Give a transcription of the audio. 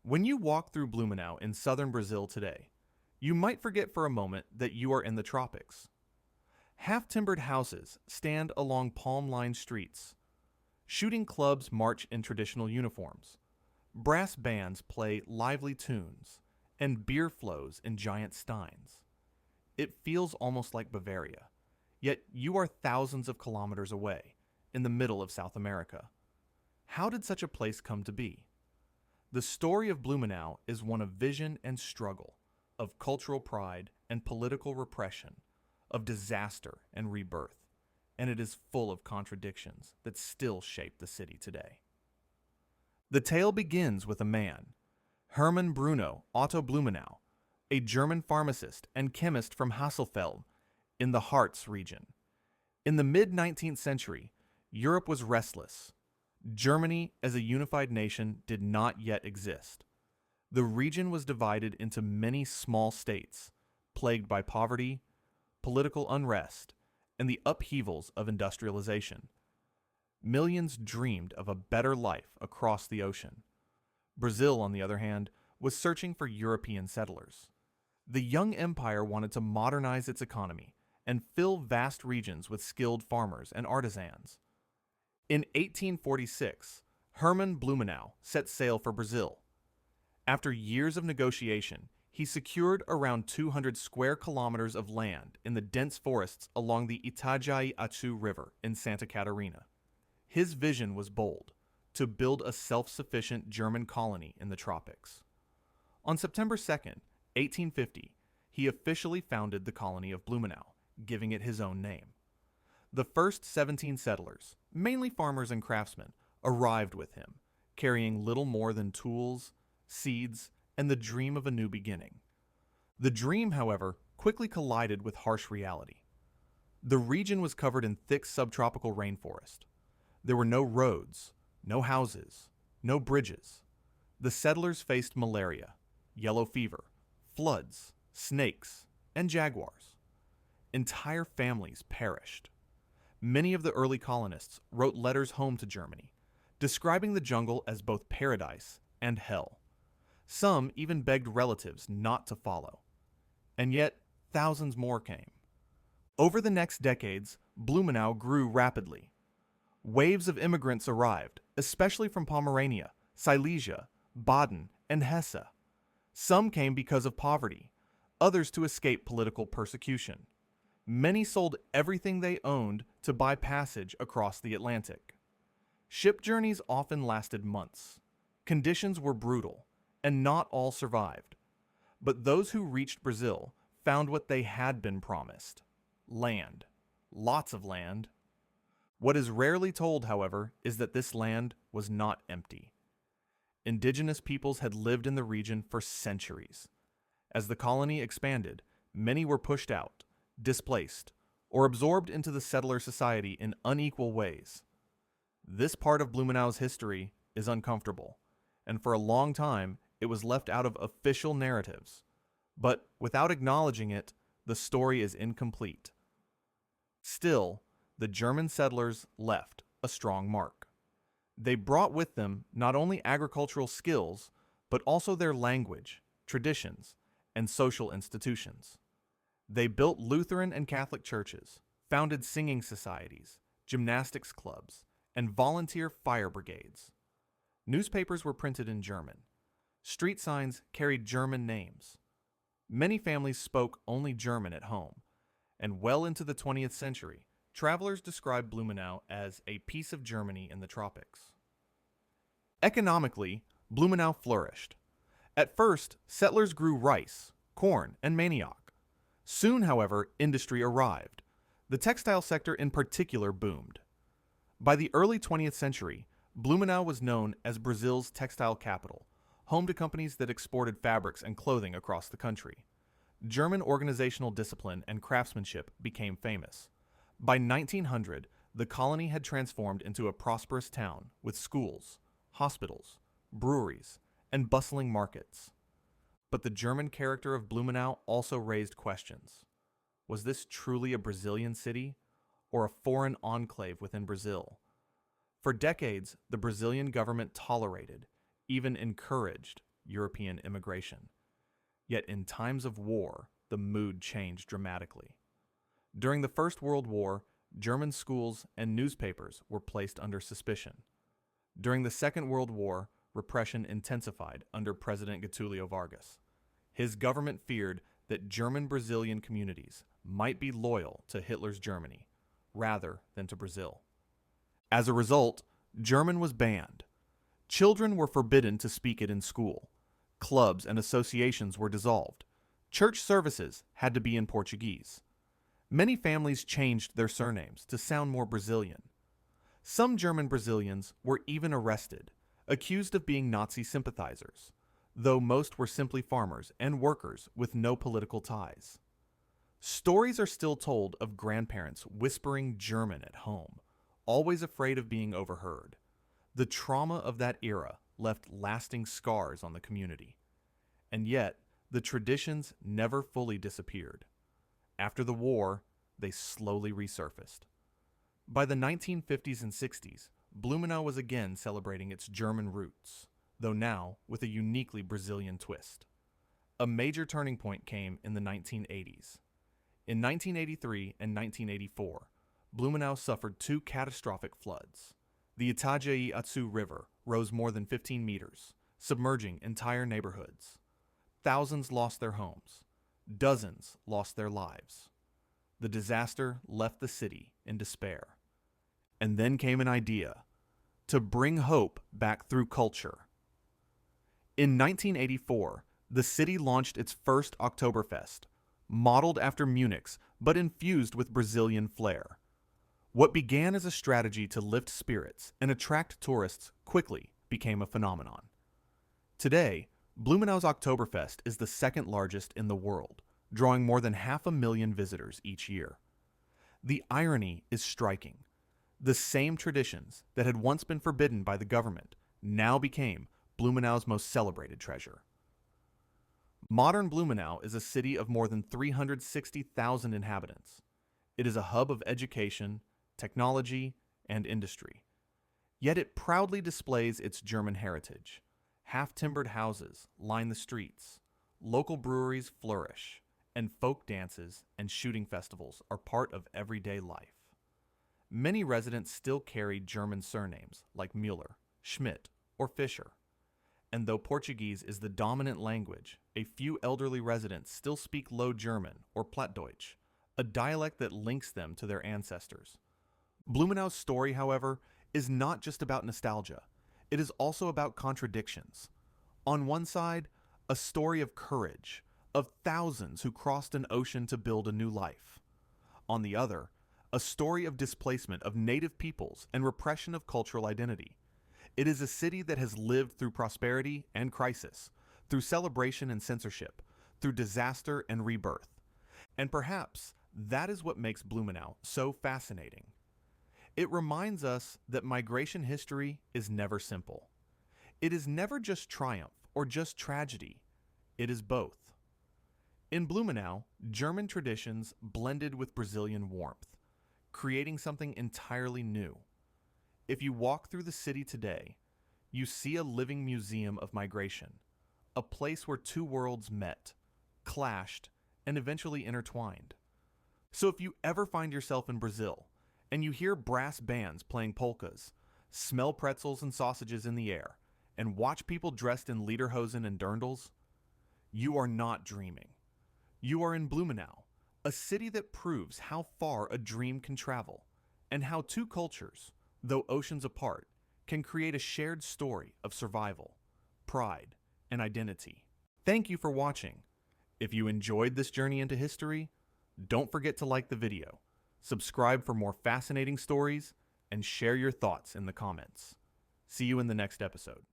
When you walk through Blumenau in southern Brazil today, you might forget for a moment that you are in the tropics. Half-timbered houses stand along palm-lined streets. Shooting clubs march in traditional uniforms. Brass bands play lively tunes, and beer flows in giant steins. It feels almost like Bavaria, yet you are thousands of kilometers away, in the middle of South America. How did such a place come to be? The story of Blumenau is one of vision and struggle, of cultural pride and political repression, of disaster and rebirth, and it is full of contradictions that still shape the city today. The tale begins with a man, Hermann Bruno Otto Blumenau, a German pharmacist and chemist from Hasselfeld in the Harz region. In the mid-19th century, Europe was restless. Germany as a unified nation did not yet exist. The region was divided into many small states, plagued by poverty, political unrest, and the upheavals of industrialization. Millions dreamed of a better life across the ocean. Brazil, on the other hand, was searching for European settlers. The young empire wanted to modernize its economy and fill vast regions with skilled farmers and artisans. In 1846, Hermann Blumenau set sail for Brazil. After years of negotiation, he secured around 200 square kilometers of land in the dense forests along the Itajaí-Açu River in Santa Catarina. His vision was bold, to build a self-sufficient German colony in the tropics. On September 2nd, 1850, he officially founded the colony of Blumenau, giving it his own name. The first 17 settlers, mainly farmers and craftsmen, arrived with him, carrying little more than tools, seeds, and the dream of a new beginning. The dream, however, quickly collided with harsh reality. The region was covered in thick subtropical rainforest. There were no roads, no houses, no bridges. The settlers faced malaria, yellow fever, floods, snakes, and jaguars. Entire families perished. Many of the early colonists wrote letters home to Germany, describing the jungle as both paradise and hell. Some even begged relatives not to follow. And yet, thousands more came. Over the next decades, Blumenau grew rapidly. Waves of immigrants arrived, especially from Pomerania, Silesia, Baden, and Hesse. Some came because of poverty, others to escape political persecution. Many sold everything they owned to buy passage across the Atlantic. Ship journeys often lasted months. Conditions were brutal, and not all survived. But those who reached Brazil found what they had been promised: land. Lots of land. What is rarely told, however, is that this land was not empty. Indigenous peoples had lived in the region for centuries. As the colony expanded, many were pushed out, displaced, or absorbed into the settler society in unequal ways. This part of Blumenau's history is uncomfortable, and for a long time it was left out of official narratives. But without acknowledging it, the story is incomplete. Still, the German settlers left a strong mark. They brought with them not only agricultural skills, but also their language, traditions, and social institutions. They built Lutheran and Catholic churches, founded singing societies, gymnastics clubs, and volunteer fire brigades. Newspapers were printed in German. Street signs carried German names. Many families spoke only German at home, and well into the 20th century, travelers described Blumenau as a piece of Germany in the tropics. Economically, Blumenau flourished. At first, settlers grew rice, corn, and manioc. Soon, however, industry arrived. The textile sector in particular boomed. By the early 20th century, Blumenau was known as Brazil's textile capital, home to companies that exported fabrics and clothing across the country. German organizational discipline and craftsmanship became famous. By 1900, the colony had transformed into a prosperous town with schools, hospitals, breweries, and bustling markets. But the German character of Blumenau also raised questions. Was this truly a Brazilian city, or a foreign enclave within Brazil? For decades, the Brazilian government tolerated, even encouraged, European immigration. Yet in times of war, the mood changed dramatically. During the First World War, German schools and newspapers were placed under suspicion. During the Second World War, repression intensified under President Getulio Vargas. His government feared that German Brazilian communities might be loyal to Hitler's Germany, rather than to Brazil. As a result, German was banned. Children were forbidden to speak it in school. Clubs and associations were dissolved. Church services had to be in Portuguese. Many families changed their surnames to sound more Brazilian. Some German Brazilians were even arrested, accused of being Nazi sympathizers, though most were simply farmers and workers with no political ties. Stories are still told of grandparents whispering German at home, always afraid of being overheard. The trauma of that era left lasting scars on the community. And yet, the traditions never fully disappeared. After the war, they slowly resurfaced. By the 1950s and 60s, Blumenau was again celebrating its German roots, though now with a uniquely Brazilian twist. A major turning point came in the 1980s. In 1983 and 1984, Blumenau suffered two catastrophic floods. The Itajaí-Açu River rose more than 15 meters, submerging entire neighborhoods. Thousands lost their homes. Dozens lost their lives. The disaster left the city in despair. And then came an idea: to bring hope back through culture. In 1984, the city launched its first Oktoberfest, modeled after Munich's but infused with Brazilian flair. What began as a strategy to lift spirits and attract tourists quickly became a phenomenon. Today, Blumenau's Oktoberfest is the second largest in the world, drawing more than 500,000 visitors each year. The irony is striking. The same traditions that had once been forbidden by the government now became Blumenau's most celebrated treasure. Modern Blumenau is a city of more than 360,000 inhabitants. It is a hub of education, technology, and industry. Yet it proudly displays its German heritage. Half-timbered houses line the streets, local breweries flourish, and folk dances and shooting festivals are part of everyday life. Many residents still carry German surnames like Müller, Schmidt, or Fischer. And though Portuguese is the dominant language, a few elderly residents still speak Low German or Plattdeutsch, a dialect that links them to their ancestors. Blumenau's story, however, is not just about nostalgia. It is also about contradictions. On one side, a story of courage, of thousands who crossed an ocean to build a new life. On the other, a story of displacement of native peoples and repression of cultural identity. It is a city that has lived through prosperity and crisis, through celebration and censorship, through disaster and rebirth. And perhaps that is what makes Blumenau so fascinating. It reminds us that migration history is never simple. It is never just triumph or just tragedy. It is both. In Blumenau, German traditions blended with Brazilian warmth, creating something entirely new. If you walk through the city today, you see a living museum of migration, a place where two worlds met, clashed, and eventually intertwined. So if you ever find yourself in Brazil, and you hear brass bands playing polkas, smell pretzels and sausages in the air, and watch people dressed in lederhosen and dirndls, you are not dreaming. You are in Blumenau, a city that proves how far a dream can travel, and how two cultures, though oceans apart, can create a shared story of survival, pride, and identity. Thank you for watching. If you enjoyed this journey into history, don't forget to like the video, subscribe for more fascinating stories, and share your thoughts in the comments. See you in the next episode.